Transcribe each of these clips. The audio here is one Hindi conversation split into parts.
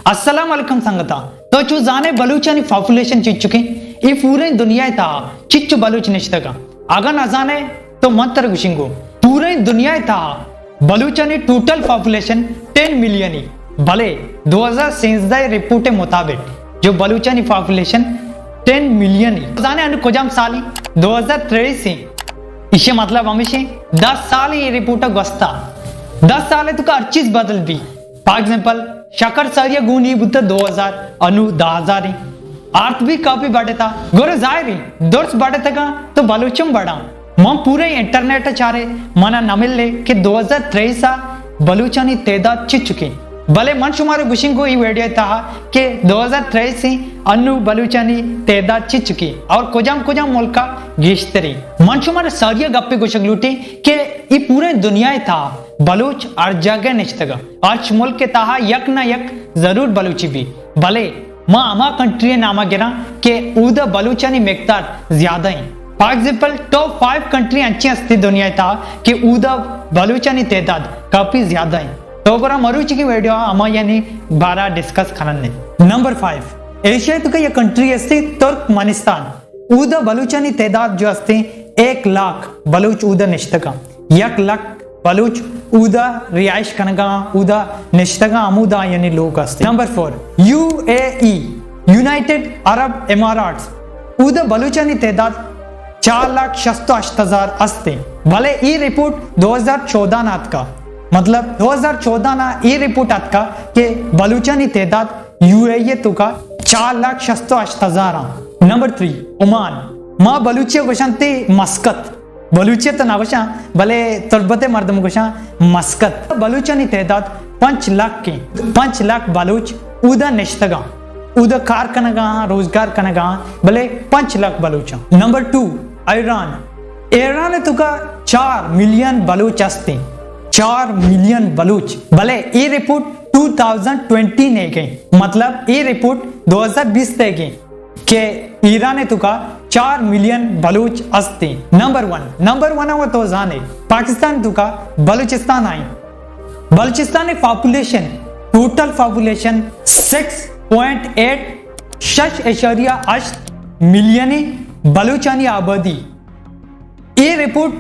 अस्सलाम वालेकुम संगता तो चू जाने बलूचानी पॉपुलेशन चिच्चुके ಈ पूरे दुनिया था चिच्चु बलूच निश्तगा अगर न जाने तो मंत्र गुशिंगो पूरे दुनिया था बलूचानी टोटल पॉपुलेशन 10 मिलियन ही भले 2006 रिपोर्ट के मुताबिक जो बलूचानी पॉपुलेशन 10 मिलियन ही जाने अनु कोजाम साली 2023 से इसे मतलब हमेशा 10 साल ये रिपोर्ट गस्ता 10 साल है तो का हर चीज बदल भी फॉर एग्जांपल शकर सरिया गुनी बुद्ध 2000 अनु 10,000 अर्थ भी काफी बढ़े था गोरे जाहिर दोर्स बढ़े था तो बलूचम बढ़ा मैं पूरे इंटरनेट चारे मना नमिले कि 2023 बलूचानी तेदाद चिच चुकी भले मन शुमारे गुशिंग को ये वीडियो था कि 2023 से अनु बलूचानी तेदाद चिच चुकी और कुजाम मुल्का गिश्तरी मन शुमारे सारिया गप्पे गुशक लूटी कि ये पूरे दुनिया था बलूच और जगह निश्तगा अर्च मुल्क के ताहा यक न यक जरूर बलूची भी भले माँ अमा कंट्री नामा गिरा के उदा बलूचानी मिकदार ज्यादा है फॉर एग्जांपल टॉप 5 कंट्री अच्छी हस्ती दुनिया था कि उदा बलूचानी तादाद काफी ज्यादा है तो बरा मरुचि की वीडियो अमा यानी 12 डिस्कस करने नंबर 5 एशिया तो ये कंट्री हस्ती तुर्कमेनिस्तान उदा बलूचानी तादाद जो हस्ती 1 लाख बलूच उदा निश्तका 1 लाख बलूच उदा रिहाइश कनगा उदा निश्तगा अमुदा यानी लोग असते नंबर 4 यूएई यूनाइटेड अरब इमाराट्स उदा बलूचानी तादाद 4,68,000 असते भले ये रिपोर्ट 2014 नाथ का मतलब 2014 ना ये रिपोर्ट आत का कि बलूचानी तादाद यूएई तो का 4,68,000 नंबर 3 ओमान माँ बलूचिया गोशांति मस्कत बलूचिया तो नागोशा भले तुर्बते मर्दम गोशा मस्कत बलूचानी तादाद 5 लाख बलूच उदा निश्तगा उदा कार कनगा रोजगार कनगा भले 5 लाख बलूचा नंबर 2 ईरान तो का 4 मिलियन बलूच असते 4 मिलियन बलूच भले ये रिपोर्ट 2020 ने गई मतलब ये रिपोर्ट 2020 तक गई के ईरान तो का 4 मिलियन बलूच असते नंबर 1 वो तो जाने पाकिस्तान तो का बलूचिस्तान आई Balochistan population total population 6.8 million बलूचानी आबादी ये रिपोर्ट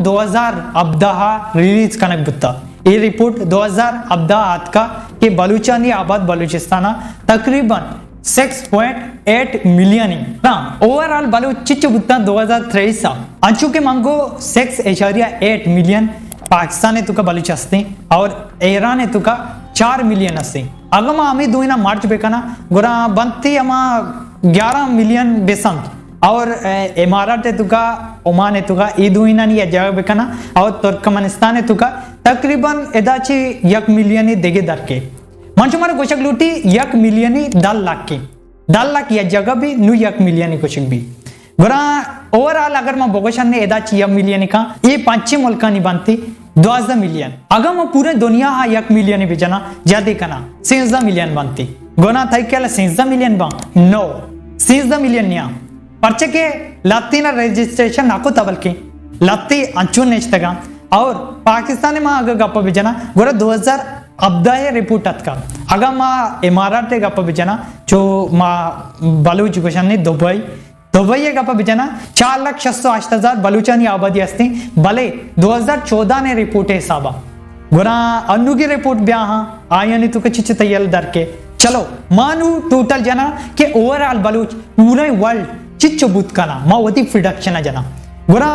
2000 अब्दाहा रिलीज कनक बुत्ता ये रिपोर्ट 2000 अब्दा आत का कि बलूचानी आबाद बलूचिस्तान तकरीबन 6.8 मिलियन ना ओवरऑल बलूच चिच्चु बुत्ता 2023 अंचु के मंगो 6.8 मिलियन पाकिस्तान तो का बलूच हस्ते और ईरान तो का 4 मिलियन हस्ते अगम हमें दो ना मार्च बेकना गुरा बनती अमा 11 मिलियन बेसंत और इमारात तो का ओमान तो का ई दुइना नहीं जगह बेकना और तुर्कमेनिस्तान तो का तकरीबन एदाची 1 मिलियन देगे दर के मंचु मारे गोशक लूटी 1 मिलियन 10 लाख या जगह भी नु 1 मिलियन गोशक भी गुरा ओवरऑल अगर मैं बोगोशन ने एदाची 1 मिलियन का ये 5 मुल्का नहीं बनती 12 मिलियन अगर मैं पूरे दुनिया 1 मिलियन भी जना ज्यादा कना 16 मिलियन बनती गोना था क्या 16 मिलियन बा नो 16 मिलियन निया पर्चे के लत्तीना रजिस्ट्रेशन नाको तबल की लत्ती अंचुन नेचतगा और पाकिस्तान में अगर गप्पा भी जना गोरा 2000 अब्दा ये रिपोर्ट का अगर माँ इमारात गप्पा भी जना जो माँ बलूच गोशानी दुबई ये गप्पा भी जना 4,68,000 बलूचानी आबादी असती भले 2014 ने रिपोर्ट है साबा गुना अन्नू की रिपोर्ट ब्या आयनी तो कच्ची तैयार दर के चलो मानू टोटल जना के ओवरऑल बलूच पूरे वर्ल्ड चिच्चो बुत का ना माँ वती प्रोडक्शन जना गुरा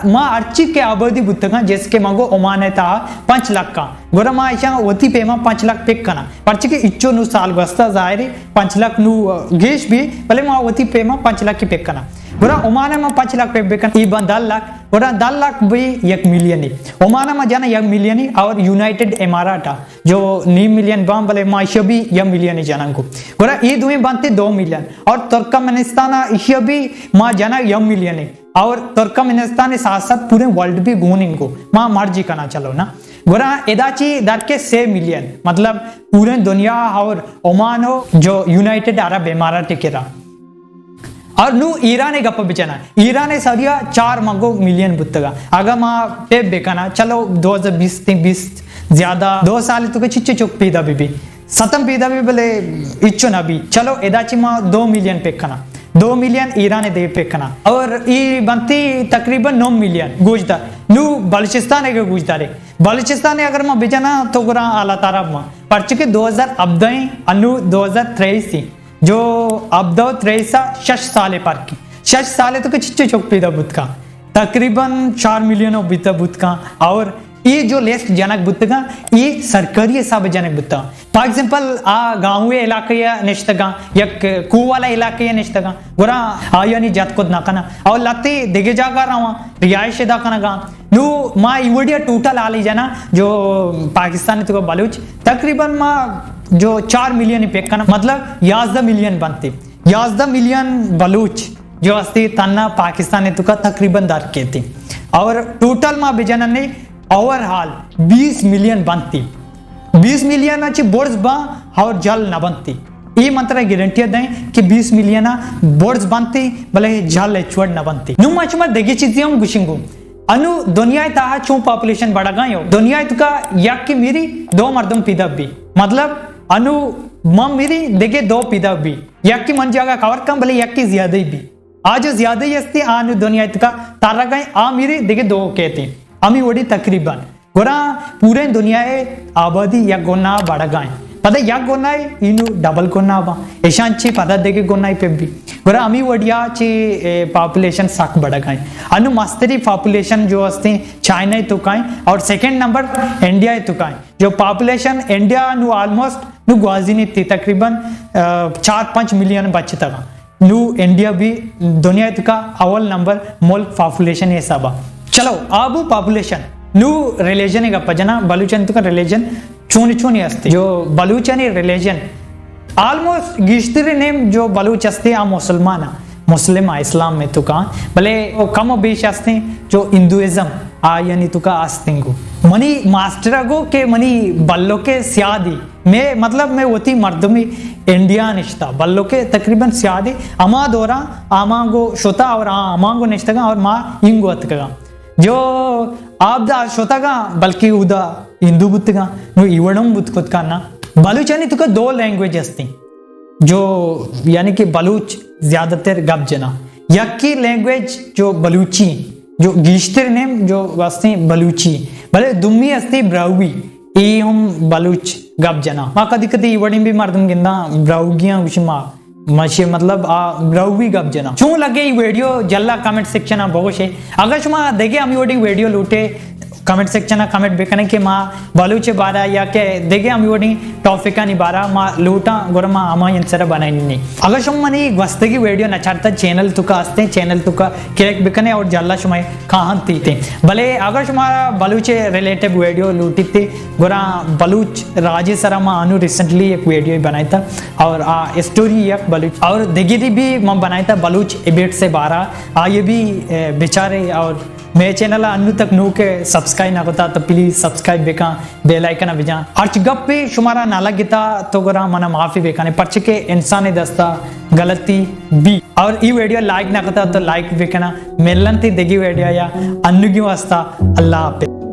माँ अर्ची के आबादी बुत्तगा जिसके मांगो ओमान था 5 लाख का गुरा माँ ऐसा वती पे माँ 5 लाख पेक करना पर्ची के इच्चो नु साल बस्ता जाहिर 5 लाख नु गेश भी भले माँ वती पे माँ 5 लाख की पेक करना गुरा ओमान माँ 5 लाख पेक बेकन ई बन 10 लाख गुरा 10 लाख भी 1 मिलियन ही ओमान माँ जाना 1 मिलियन ही और यूनाइटेड इमारात जो 9 मिलियन बाम भले माँ इसे भी 1 मिलियन ही जाना को गुरा ये दुए बनते 2 मिलियन और तुर्कमेनिस्तान इसे भी माँ जाना 1 मिलियन ही और तुर्कमेनिस्तान के साथ साथ पूरे वर्ल्ड भी गुण इनको माँ मर्जी करना चलो ना गुरा एदाची दर के 6 मिलियन मतलब पूरे दुनिया और ओमान हो जो यूनाइटेड अरब इमारात के रहा और नु ईरान गप्प बिचना ईरान सरिया 4 मंगो मिलियन बुत्तगा अगर माँ पे बेकना चलो 2020 ज्यादा 2 साल तो चिच्चे चुक पीदा बीबी सतम पीदा भी भले इच्छो ना भी चलो एदाची मा 2 मिलियन पेखना 2 मिलियन ईरान दे पेखना और ई बनती तकरीबन 9 मिलियन गुजदा नु बलूचिस्तान के गुजदा रे बलूचिस्तान अगर मैं बेजना तो गुरा आला तारब में पर चुके 2000 अब्दई अनु 2023 जो अब्दो 23 6 साल पर की 6 साल तो कुछ चुक पीदा बुत का तकरीबन 4 मिलियन बीता बुत का और ये जो लेस्ट जनक बुत का ये सरकारी हिसाब जनक बुता फॉर एग्जांपल आ गांव इलाके या निश्तगा या कुवाला इलाके या निश्तगा गुरा आयानी जात को नाकना और लाते देगे जागा रहा रियायश दा कना गा नु मा इवडिया टोटल आली जना जो पाकिस्तान तो बलूच तकरीबन मा जो 4 मिलियन पे कना मतलब 11 मिलियन बनते 11 मिलियन बलूच जो अस्ति तन्ना पाकिस्तान तो का तकरीबन दर के थी और टोटल मा बिजन ने ओवरऑल 20 मिलियन बनती 20 मिलियन अच्छी बोर्ड्स बा और जल न बनती ये मंत्र गारंटी दें कि 20 मिलियन बोर्ड्स बनती भले जल छोड़ न बनती नु मच में देखी चीजें हम गुशिंगू अनु दुनिया ताहा चो पॉपुलेशन बढ़ा गयो दुनिया का यक की मेरी 2 मर्दम पीदा भी मतलब अनु मम मेरी देखे 2 पीदा भी यक की मन जागा कवर कम भले यक की ज्यादा भी आज ज्यादा ही अस्ती अनु दुनिया का तारा गए आ मेरी देखे 2 कहते अमी वोडी तकरीबन गोरा पूरे दुनिया आबादी या गोना बढ़ गए पता या गोना इनु डबल गोना बा ऐसा ची पता देखे गोना पे भी गोरा अमी वोडिया ची पॉपुलेशन साक बढ़ गए अनु मस्तरी पॉपुलेशन जो अस्ते चाइना तो काए और सेकंड नंबर इंडिया तो काए जो पॉपुलेशन इंडिया नु ऑलमोस्ट नु ग्वाजिनी थी तकरीबन 4-5 मिलियन बचता नु इंडिया भी दुनिया का अव्वल नंबर मुल्क पॉपुलेशन ये सब चलो आबू पॉपुलेशन नु रिलीजन का पजना बलूचन का रिलीजन चूनी अस्ति जो बलूचनी रिलीजन ऑलमोस्ट गिश्तरी नेम जो बलूच अस्ति आ मुसलमान मुस्लिम इस्लाम में तो का भले कम बेश अस्ति जो हिंदुइज्म आ यानी तो का आस्तिंगु मनी मास्टर गो के मनी बल्लो के सियादी मैं मतलब मैं होती मर्दमी इंडिया निश्ता बल्लो के तकरीबन सियादी अमा दोरा आमागो शोता और आमागो निश्ता और माँ इंगो अतका जो आप दा शोता का बल्कि उदा हिंदू बुत का नो इवड़म बुत खुद का ना बलूचानी तो का 2 लैंग्वेज हस्ती जो यानी कि बलूच ज्यादातर गप जना यकी लैंग्वेज जो बलूची जो गिश्तर नेम जो वास्ते बलूची भले दुम्मी हस्ती ब्राउगी ये हम बलूच गप जना माँ कदी कदी इवड़िम भी मर्दम गिंदा ब्राउगियां कुछ माँ मशे मतलब ब्राउगी गप जना चू लगे ये वीडियो जल्ला कमेंट सेक्शन में बहुत है अगर शुमा देखे हम ये वीडियो लूटे कमेंट सेक्शन में कमेंट बेकने के माँ बलूचे बारा या के देखे हम ये टॉपिक नहीं बारा माँ लूटा गोरा माँ अमा इंसर बनाई नहीं अगर शुम मनी वस्ते की वीडियो नचारता चैनल तुका आस्ते चैनल तुका केक बेकने और जल्ला शुमा कहाँ थी भले अगर शुमा बलूचे रिलेटेड वीडियो लूटी थी गोरा बलूच राजे सरा माँ अनु रिसेंटली एक वीडियो बनाया था और स्टोरी एक बलूच और दिगिरी भी मैं बनाया था बलूच इबेट से बारा ये भी बेचारे और मेरे चैनल अनु तक नू के सब्सक्राइब ना होता तो प्लीज सब्सक्राइब बेका बेल आइकन बिजा अर्च गप पे शुमारा नाला गिता तो गोरा मना माफी बेकाने पर्च के इंसान दस्ता गलती भी और ये वीडियो लाइक ना करता तो लाइक बेकना मिलन थी देगी वीडियो या अनु क्यों हस्ता अल्लाह हाफिज़।